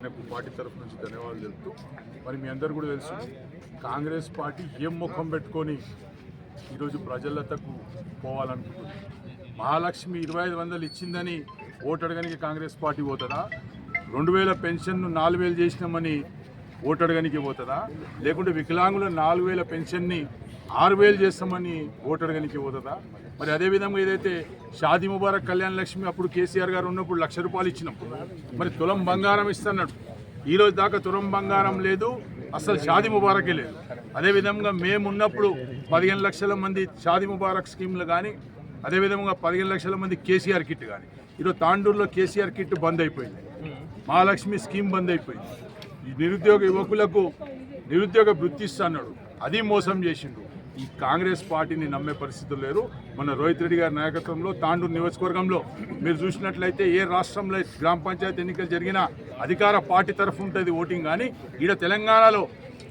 నాకు పార్టీ తరఫు నుంచి ధన్యవాదాలు తెలుపుతూ మరి మీ అందరూ కూడా తెలుసు కాంగ్రెస్ పార్టీ ఏం ముఖం పెట్టుకొని ఈరోజు ప్రజలతకు పోవాలనుకుంటుంది. మహాలక్ష్మి 2500 ఇచ్చిందని ఓటు అడగడానికి కాంగ్రెస్ పార్టీ పోతుందా? 2000 పెన్షన్ను 4000 చేసినామని ఓటు అడగడానికి పోతుందా? లేకుంటే వికలాంగుల 4000 పెన్షన్ని 6000 చేస్తామని ఓటు అడగడానికి పోతుందా? మరి అదేవిధంగా ఏదైతే షాదీ ముబారక్ కళ్యాణ లక్ష్మి అప్పుడు కేసీఆర్ గారు ఉన్నప్పుడు ₹1,00,000 ఇచ్చినాం, మరి తులం బంగారం ఇస్తున్నాడు. ఈరోజు దాకా తులం బంగారం లేదు, అసలు షాదీ ముబారకే లేదు. అదేవిధంగా మేము ఉన్నప్పుడు 15 లక్షల మంది షాదీ ముబారక్ స్కీమ్లు కానీ, అదేవిధంగా 15 లక్షల మంది కేసీఆర్ కిట్ కానీ, ఈరోజు తాండూరులో కేసీఆర్ కిట్ బంద్ అయిపోయింది, మహాలక్ష్మి స్కీమ్ బంద్ అయిపోయింది. ఈ నిరుద్యోగ యువకులకు నిరుద్యోగ వృత్తి ఇస్తున్నాడు, అది మోసం చేసిండు. ఈ కాంగ్రెస్ పార్టీని నమ్మే పరిస్థితులు లేరు. మన రోహిత్ రెడ్డి గారి నాయకత్వంలో తాండూరు నియోజకవర్గంలో మీరు చూసినట్లయితే ఏ రాష్ట్రంలో గ్రామ పంచాయతీ ఎన్నికలు జరిగినా అధికార పార్టీ తరఫు ఉంటుంది ఓటింగ్. కానీ ఈడ తెలంగాణలో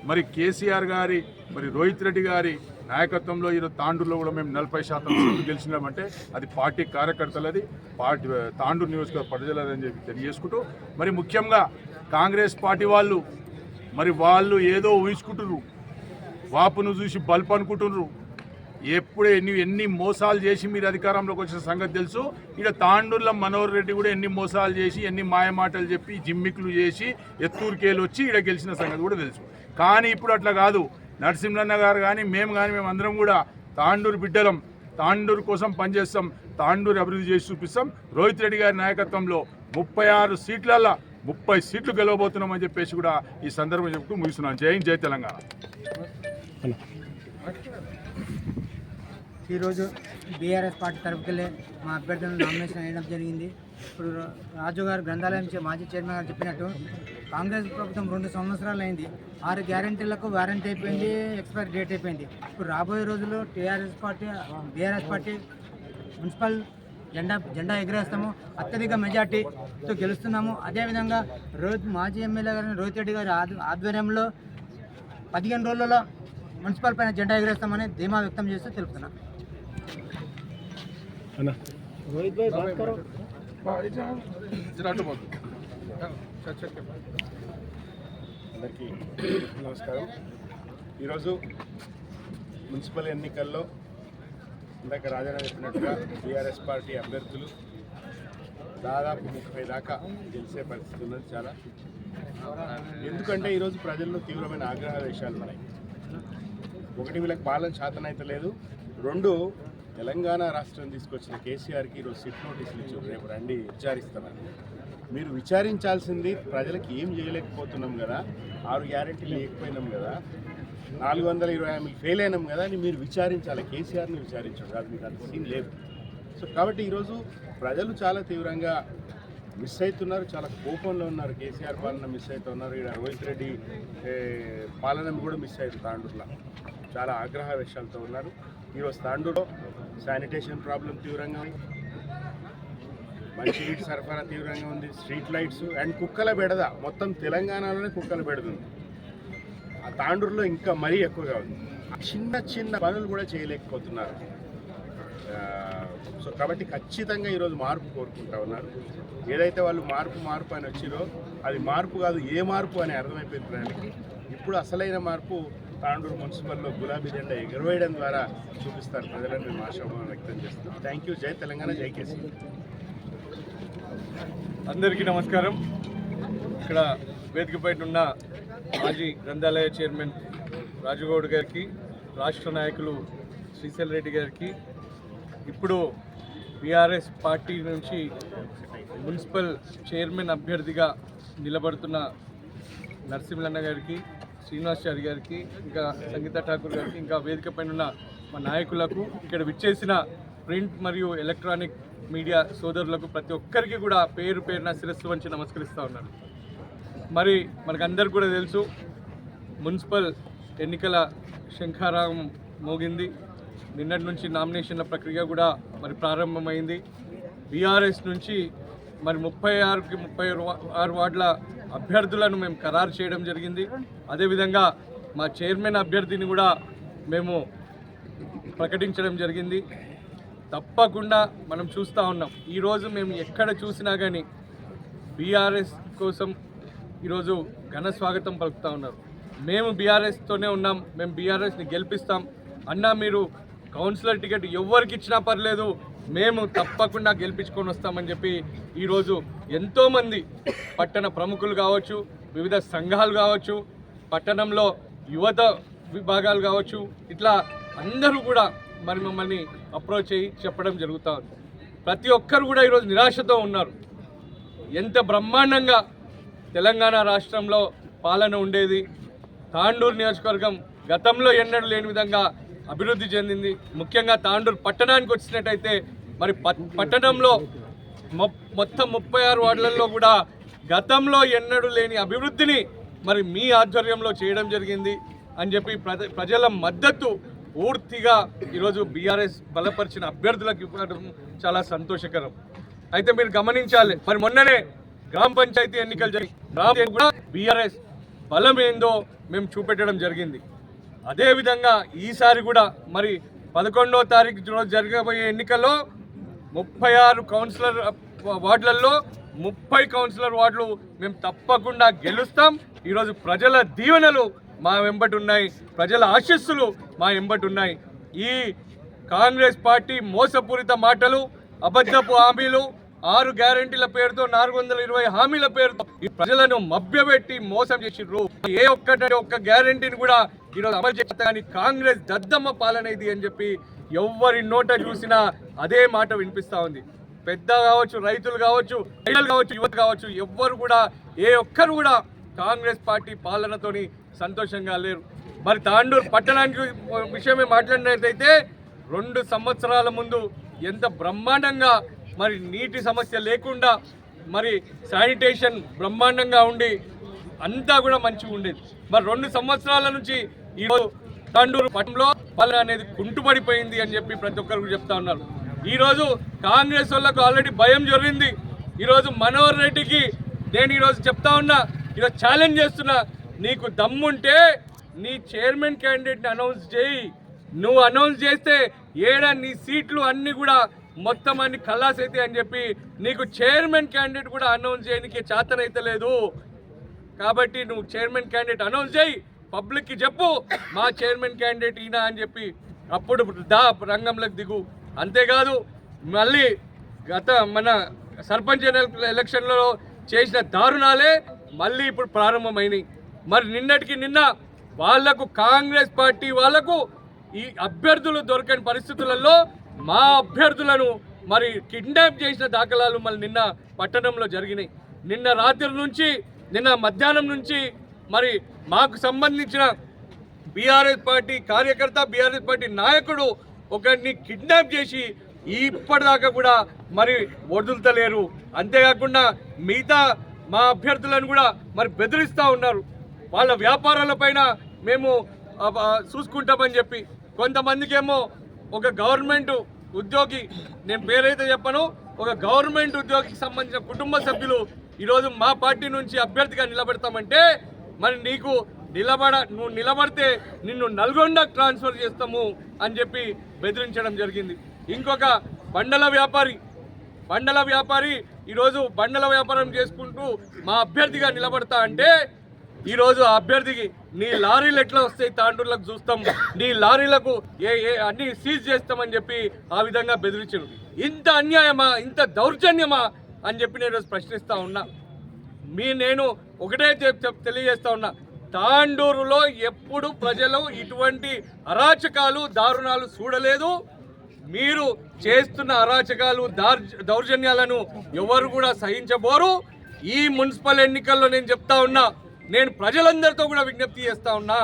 మరి కేసీఆర్ గారి మరి రోహిత్ రెడ్డి గారి నాయకత్వంలో ఈరోజు తాండూరులో కూడా మేము 40% సీట్లు గెలిచినామంటే అది పార్టీ కార్యకర్తలది, పార్టీ తాండూరు నియోజకవర్గ ప్రజలదని చెప్పి తెలియజేసుకుంటూ, మరి ముఖ్యంగా కాంగ్రెస్ పార్టీ వాళ్ళు ఏదో ఊహించుకుంటున్నారు, వాపును చూసి బల్బ్ అనుకుంటున్నారు. ఎప్పుడే ఎన్ని మోసాలు చేసి మీరు అధికారంలోకి వచ్చిన సంగతి తెలుసు. ఇక్కడ తాండూరులో మనోహర్ రెడ్డి కూడా ఎన్ని మోసాలు చేసి ఎన్ని మాయమాటలు చెప్పి జిమ్మికులు చేసి ఎత్తూరుకేలు వచ్చి ఇక్కడ గెలిచిన సంగతి కూడా తెలుసు. కానీ ఇప్పుడు అట్లా కాదు. నరసింహన్న గారు కానీ మేమందరం కూడా తాండూరు బిడ్డలం, తాండూరు కోసం పనిచేస్తాం, తాండూరు అభివృద్ధి చేసి చూపిస్తాం. రోహిత్ రెడ్డి గారి నాయకత్వంలో 36 సీట్లలో 30 సీట్లు గెలవబోతున్నామని చెప్పేసి కూడా ఈ సందర్భం చెప్పుతూ ముగిస్తున్నాను. జై హింద్, జై తెలంగాణ. ఈరోజు బీఆర్ఎస్ పార్టీ తరఫుకెళ్ళి మా అభ్యర్థులను నామినేషన్ వేయడం జరిగింది. ఇప్పుడు రాజు గారు గ్రంథాలయం మాజీ చైర్మన్ గారు చెప్పినట్టు కాంగ్రెస్ ప్రభుత్వం 2 సంవత్సరాలు అయింది. 6 గ్యారెంటీలకు వారంటీ అయిపోయింది, ఎక్స్పైరీ డేట్ అయిపోయింది. ఇప్పుడు రాబోయే రోజుల్లో బీఆర్ఎస్ పార్టీ మున్సిపల్ జెండా ఎగరేస్తాము, అత్యధిక మెజార్టీతో గెలుస్తున్నాము. అదేవిధంగా మాజీ ఎమ్మెల్యే గారిని రోహిత్ రెడ్డి గారి ఆధ్వర్యంలో 15 రోజులలో మున్సిపల్ పైన జెండా ఎగరేస్తామని ధీమా వ్యక్తం చేస్తూ తెలుపుతున్నా. అందరికీ నమస్కారం. ఈరోజు మున్సిపల్ ఎన్నికల్లో ఇందాక రాజారావు చెప్పినట్టుగా బీఆర్ఎస్ పార్టీ అభ్యర్థులు దాదాపు 30 దాకా గెలిచే పరిస్థితి ఉన్నది చాలా. ఎందుకంటే ఈరోజు ప్రజల్లో తీవ్రమైన ఆగ్రహావేశాలు ఉన్నాయి. ఒకటి, వీళ్ళకి పాలన శాతనైతే లేదు. 2, తెలంగాణ రాష్ట్రం తీసుకొచ్చిన కేసీఆర్కి ఈరోజు సిట్ నోటీసులు ఇచ్చారు, రేపు రండి విచారిస్తామని. మీరు విచారించాల్సింది ప్రజలకు ఏం చేయలేకపోతున్నాం కదా, 6 గ్యారెంటీలు లేకపోయినాం కదా, 420 హామీలు ఫెయిల్ అయినాం కదా అని మీరు విచారించాలి. కేసీఆర్ని విచారించాడు కాదు, మీకు అంత సీన్ లేదు. సో కాబట్టి ఈరోజు ప్రజలు చాలా తీవ్రంగా మిస్ అవుతున్నారు, చాలా కోపంలో ఉన్నారు. కేసీఆర్ పాలన మిస్ అవుతున్నారు, ఇక్కడ రోహిత్ రెడ్డి పాలన కూడా మిస్ అవుతుంది. తాండూరులో చాలా ఆగ్రహావేశాలతో ఉన్నారు. ఈరోజు తాండూరులో శానిటేషన్ ప్రాబ్లం తీవ్రంగా ఉంది, మంచినీటి సరఫరా తీవ్రంగా ఉంది, స్ట్రీట్ లైట్స్ అండ్ కుక్కల బెడద మొత్తం తెలంగాణలోనే కుక్కల బెడదుంది. ఆ తాండూరులో ఇంకా మరీ ఎక్కువగా ఉంది. చిన్న పనులు కూడా చేయలేకపోతున్నారు. సో కాబట్టి ఖచ్చితంగా ఈరోజు మార్పు కోరుకుంటా ఉన్నారు. ఏదైతే వాళ్ళు మార్పు అని వచ్చిరో అది మార్పు కాదు, ఏ మార్పు అని అర్థమైపోయింది ప్రజలకి. ఇప్పుడు అసలైన మార్పు తాండూరు మున్సిపల్లో గులాబీ జెండా ఎగరవేయడం ద్వారా చూపిస్తారు ప్రజలను మేము ఆశాభావం వ్యక్తం చేస్తున్నాం. Thank you. జై తెలంగాణ, జై కేసీఆర్. అందరికీ నమస్కారం. ఇక్కడ వేదికపై ఉన్న మాజీ గ్రంథాలయ చైర్మన్ రాజుగౌడ్ గారికి, రాష్ట్ర నాయకులు శ్రీశైల్ రెడ్డి గారికి, ఇప్పుడు బీఆర్ఎస్ పార్టీ నుంచి మున్సిపల్ చైర్మన్ అభ్యర్థిగా నిలబడుతున్న నరసింహన్న గారికి, శ్రీనివాసాచారి గారికి, ఇంకా సంగీత ఠాకూర్ గారికి, ఇంకా వేదికపై ఉన్న మా నాయకులకు, ఇక్కడ విచ్చేసిన ప్రింట్ మరియు ఎలక్ట్రానిక్ మీడియా సోదరులకు ప్రతి ఒక్కరికి కూడా పేరున శిరస్సు వంచి నమస్కరిస్తూ ఉన్నాను. మరి మనకందరికి కూడా తెలుసు, మున్సిపల్ ఎన్నికల శంఖారావం మోగింది. నిన్నటి నుంచి నామినేషన్ల ప్రక్రియ కూడా మరి ప్రారంభమైంది. బీఆర్ఎస్ నుంచి మరి 36 వార్డుల అభ్యర్థులను మేము ఖరారు చేయడం జరిగింది. అదేవిధంగా మా చైర్మన్ అభ్యర్థిని కూడా మేము ప్రకటించడం జరిగింది. తప్పకుండా మనం చూస్తూ ఉన్నాం. ఈరోజు మేము ఎక్కడ చూసినా కానీ బీఆర్ఎస్ కోసం ఈరోజు ఘన స్వాగతం పలుకుతూ ఉన్నారు. మేము బీఆర్ఎస్తోనే ఉన్నాం, మేము బీఆర్ఎస్ని గెలిపిస్తాం అన్నా, మీరు కౌన్సిలర్ టికెట్ ఎవరికి ఇచ్చినా పర్లేదు, మేము తప్పకుండా గెలిపించుకొని వస్తామని చెప్పి ఈరోజు ఎంతోమంది పట్టణ ప్రముఖులు కావచ్చు, వివిధ సంఘాలు కావచ్చు, పట్టణంలో యువత విభాగాలు కావచ్చు, ఇట్లా అందరూ కూడా మరి మమ్మల్ని అప్రోచ్ అయ్యి చెప్పడం జరుగుతూ ఉంది. ప్రతి ఒక్కరు కూడా ఈరోజు నిరాశతో ఉన్నారు. ఎంత బ్రహ్మాండంగా తెలంగాణ రాష్ట్రంలో పాలన ఉండేది, తాండూరు నియోజకవర్గం గతంలో ఎన్నడూ లేని విధంగా అభివృద్ధి చెందింది. ముఖ్యంగా తాండూరు పట్టణానికి వచ్చినట్టయితే మరి పట్టణంలో మొత్తం 36 వార్డులలో కూడా గతంలో ఎన్నడూ లేని అభివృద్ధిని మరి మీ ఆధ్వర్యంలో చేయడం జరిగింది అని చెప్పి ప్రజల మద్దతు పూర్తిగా ఈరోజు బీఆర్ఎస్ బలపరిచిన అభ్యర్థులకు ఇవ్వడం చాలా సంతోషకరం. అయితే మీరు గమనించాలి, మరి మొన్ననే గ్రామ పంచాయతీ ఎన్నికలు జరిగి కూడా బీఆర్ఎస్ బలం ఏందో మేము చూపెట్టడం జరిగింది. అదేవిధంగా ఈసారి కూడా మరి 11వ తారీఖు రోజు జరగబోయే ఎన్నికల్లో 36 కౌన్సిలర్ వార్డులలో 30 కౌన్సిలర్ వార్డులు మేము తప్పకుండా గెలుస్తాం. ఈరోజు ప్రజల దీవెనలు మా వెంబటి ఉన్నాయి, ప్రజల ఆశీస్సులు మా వెంబటి ఉన్నాయి. ఈ కాంగ్రెస్ పార్టీ మోసపూరిత మాటలు, అబద్ధపు హామీలు, 6 గ్యారెంటీల పేరుతో 420 హామీల పేరుతో ఈ ప్రజలను మభ్యపెట్టి మోసం చేసిర్రు. ఒక్క గ్యారెంటీని కూడా ఈరోజు అమలు చేస్తా కానీ కాంగ్రెస్ దద్దమ్మ పాలన ఇది అని చెప్పి ఎవరి నోట చూసినా అదే మాట వినిపిస్తూ ఉంది. పెద్ద కావచ్చు, రైతులు కావచ్చు, మహిళలు కావచ్చు, యువత కావచ్చు, ఎవ్వరు కూడా ఒక్కరు కూడా కాంగ్రెస్ పార్టీ పాలనతోని సంతోషంగా లేరు. మరి తాండూరు పట్టణానికి విషయమే మాట్లాడినట్లయితే 2 సంవత్సరాల ముందు ఎంత బ్రహ్మాండంగా మరి నీటి సమస్య లేకుండా మరి శానిటేషన్ బ్రహ్మాండంగా ఉండి అంతా కూడా మంచిగా ఉండేది. మరి 2 సంవత్సరాల నుంచి ఈరోజు తాండూరు పట్టణంలో పాలన అనేది కుంటుపడిపోయింది అని చెప్పి ప్రతి ఒక్కరు చెప్తా ఉన్నారు. ఈరోజు కాంగ్రెస్ వాళ్ళకు ఆల్రెడీ భయం జరిగింది. ఈరోజు మనోహర్ రెడ్డికి నేను ఈరోజు చెప్తా ఉన్నా, ఈరోజు ఛాలెంజ్ చేస్తున్నా, నీకు దమ్ముంటే నీ చైర్మన్ క్యాండిడేట్ని అనౌన్స్ చేయి. నువ్వు అనౌన్స్ చేస్తే నీ సీట్లు అన్నీ కూడా మొత్తం అన్ని ఖల్లాస్ అయితే అని చెప్పి నీకు చైర్మన్ క్యాండిడేట్ కూడా అనౌన్స్ చేయడానికి చేతనైతే లేదు. కాబట్టి నువ్వు చైర్మన్ క్యాండిడేట్ అనౌన్స్ చేయి, పబ్లిక్కి చెప్పు మా చైర్మన్ క్యాండిడేట్ ఈయన అని చెప్పి, అప్పుడు రంగంలోకి దిగు. అంతేకాదు మళ్ళీ మన సర్పంచ్ ఎలక్షన్లో చేసిన దారుణాలే మళ్ళీ ఇప్పుడు ప్రారంభమైనాయి. మరి నిన్నటికి నిన్న వాళ్లకు కాంగ్రెస్ పార్టీ వాళ్లకు ఈ అభ్యర్థులు దొరకని పరిస్థితులలో మా అభ్యర్థులను మరి కిడ్నాప్ చేసిన దాఖలాలు మళ్ళీ నిన్న పట్టణంలో జరిగినాయి. నిన్న రాత్రి నుంచి నిన్న మధ్యాహ్నం నుంచి మరి మాకు సంబంధించిన బీఆర్ఎస్ పార్టీ కార్యకర్త, బీఆర్ఎస్ పార్టీ నాయకుడు ఒకరిని కిడ్నాప్ చేసి ఇప్పటిదాకా కూడా మరి వదులుతలేరు. అంతేకాకుండా మిగతా మా అభ్యర్థులను కూడా మరి బెదిరిస్తూ ఉన్నారు. వాళ్ళ వ్యాపారాలపైన మేము చూసుకుంటామని చెప్పి, కొంతమందికేమో ఒక గవర్నమెంట్ ఉద్యోగి, నేను పేరైతే చెప్పను, ఒక గవర్నమెంట్ ఉద్యోగికి సంబంధించిన కుటుంబ సభ్యులు ఈరోజు మా పార్టీ నుంచి అభ్యర్థిగా నిలబెడతామంటే మరి నువ్వు నిలబడితే నిన్ను నల్గొండకు ట్రాన్స్ఫర్ చేస్తాము అని చెప్పి బెదిరించడం జరిగింది. ఇంకొక బండల వ్యాపారి ఈరోజు బండల వ్యాపారం చేసుకుంటూ మా అభ్యర్థిగా నిలబడతా అంటే ఈరోజు ఆ అభ్యర్థికి నీ లారీలు ఎట్లా వస్తాయి తాండూరులకు చూస్తాం, నీ లారీలకు అన్ని సీజ్ చేస్తామని చెప్పి ఆ విధంగా బెదిరించారు. ఇంత అన్యాయమా, ఇంత దౌర్జన్యమా అని చెప్పి నేను ప్రశ్నిస్తూ ఉన్నా. నేను ఒకటే తెలియజేస్తా ఉన్నా, తాండూరులో ఎప్పుడు ప్రజలు ఇటువంటి అరాచకాలు, దారుణాలు చూడలేదు. మీరు చేస్తున్న అరాచకాలు, దౌర్జన్యాలను ఎవరు కూడా సహించబోరు. ఈ మున్సిపల్ ఎన్నికల్లో నేను చెప్తా ఉన్నా, నేను ప్రజలందరితో కూడా విజ్ఞప్తి చేస్తా ఉన్నా,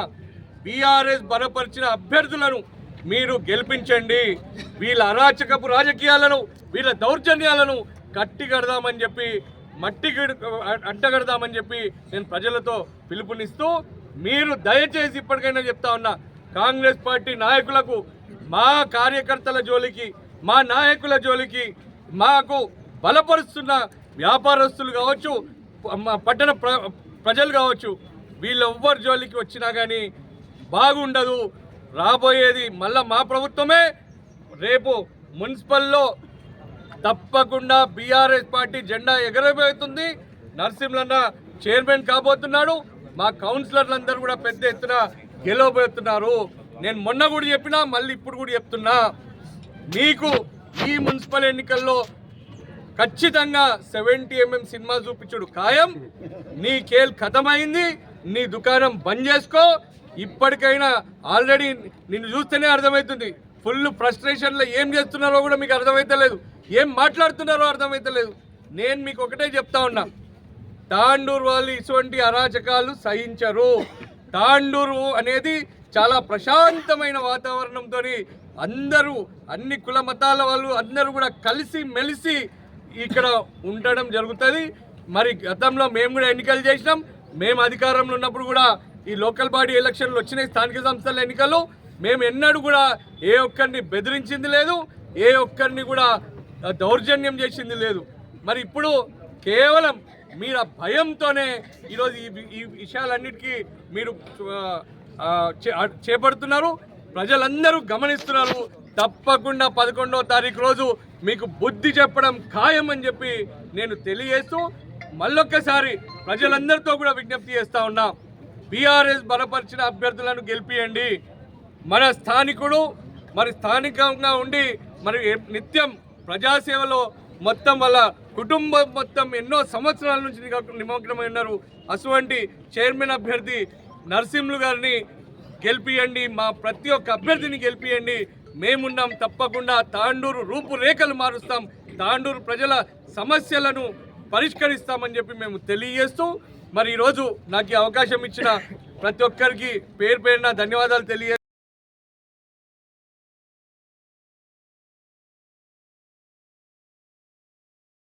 బీఆర్ఎస్ బలపరిచిన అభ్యర్థులను మీరు గెలిపించండి. వీళ్ళ అరాచకపు రాజకీయాలను, వీళ్ళ దౌర్జన్యాలను కట్టి కడదామని చెప్పి, అంటగడదామని చెప్పి నేను ప్రజలతో పిలుపునిస్తూ, మీరు దయచేసి ఇప్పటికైనా చెప్తా ఉన్నా, కాంగ్రెస్ పార్టీ నాయకులకు, మా కార్యకర్తల జోలికి, మా నాయకుల జోలికి, మాకు బలపరుస్తున్న వ్యాపారస్తులు కావచ్చు, పట్టణ ప్రజలు కావచ్చు, వీళ్ళెవ్వరి జోలికి వచ్చినా కానీ బాగుండదు. రాబోయేది మళ్ళా మా ప్రభుత్వమే. రేపు మున్సిపల్లో తప్పకుండా బీఆర్ఎస్ పార్టీ జెండా ఎగరబోతుంది. నరసింహన్న చైర్మన్ కాబోతున్నాడు. మా కౌన్సిలర్లందరూ కూడా పెద్ద ఎత్తున గెలవబోతున్నారు. నేను మొన్న కూడా చెప్పినా, మళ్ళీ ఇప్పుడు కూడా చెప్తున్నా, మీకు ఈ మున్సిపల్ ఎన్నికల్లో ఖచ్చితంగా 70 mm సినిమా చూపించుడు ఖాయం. నీ కేల్ ఖతమైంది, నీ దుకాణం బంద్ చేసుకో. ఇప్పటికైనా ఆల్రెడీ నిన్ను చూస్తేనే అర్థమవుతుంది, ఫుల్ ఫ్రస్ట్రేషన్లో ఏం చేస్తున్నారో కూడా మీకు అర్థమైతలేదు, ఏం మాట్లాడుతున్నారో అర్థమైతలేదు. నేను మీకు ఒకటే చెప్తా ఉన్నా, తాండూరు వాళ్ళు ఇటువంటి అరాచకాలు సహించరు. తాండూరు అనేది చాలా ప్రశాంతమైన వాతావరణంతో అందరూ, అన్ని కుల మతాల వాళ్ళు అందరూ కూడా కలిసి మెలిసి ఇక్కడ ఉండడం జరుగుతుంది. మరి గతంలో మేము కూడా ఎన్నికలు చేసినాం. మేము అధికారంలో ఉన్నప్పుడు కూడా ఈ లోకల్ బాడీ ఎలక్షన్లు వచ్చినాయి, స్థానిక సంస్థల ఎన్నికలు. మేము ఎన్నడూ కూడా ఏ ఒక్కరిని బెదిరించింది లేదు, ఏ ఒక్కరిని కూడా దౌర్జన్యం చేసింది లేదు. మరి ఇప్పుడు కేవలం మీరు ఆ భయంతోనే ఈరోజు ఈ విషయాలన్నిటికీ మీరు చేపడుతున్నారు. ప్రజలందరూ గమనిస్తున్నారు. తప్పకుండా 11వ తారీఖు రోజు మీకు బుద్ధి చెప్పడం ఖాయమని చెప్పి నేను తెలియజేస్తూ మళ్ళొక్కసారి ప్రజలందరితో కూడా విజ్ఞప్తి చేస్తా ఉన్నా, బీఆర్ఎస్ బలపరిచిన అభ్యర్థులను గెలిపియండి. మన స్థానికుడు మరి స్థానికంగా ఉండి మరి నిత్యం ప్రజాసేవలో మొత్తం వాళ్ళ కుటుంబం మొత్తం ఎన్నో సంవత్సరాల నుంచి నిమగ్నమై ఉన్నారు. అటువంటి చైర్మన్ అభ్యర్థి నరసింహులు గారిని గెలిపియండి. మా ప్రతి ఒక్క అభ్యర్థిని గెలిపియండి. మేమున్నాం, తప్పకుండా తాండూరు రూపురేఖలు మారుస్తాం, తాండూరు ప్రజల సమస్యలను పరిష్కరిస్తామని చెప్పి మేము తెలియజేస్తూ, మరి ఈరోజు నాకు ఈ అవకాశం ఇచ్చిన ప్రతి ఒక్కరికి పేరు పేరున ధన్యవాదాలు తెలియజేస్తాం.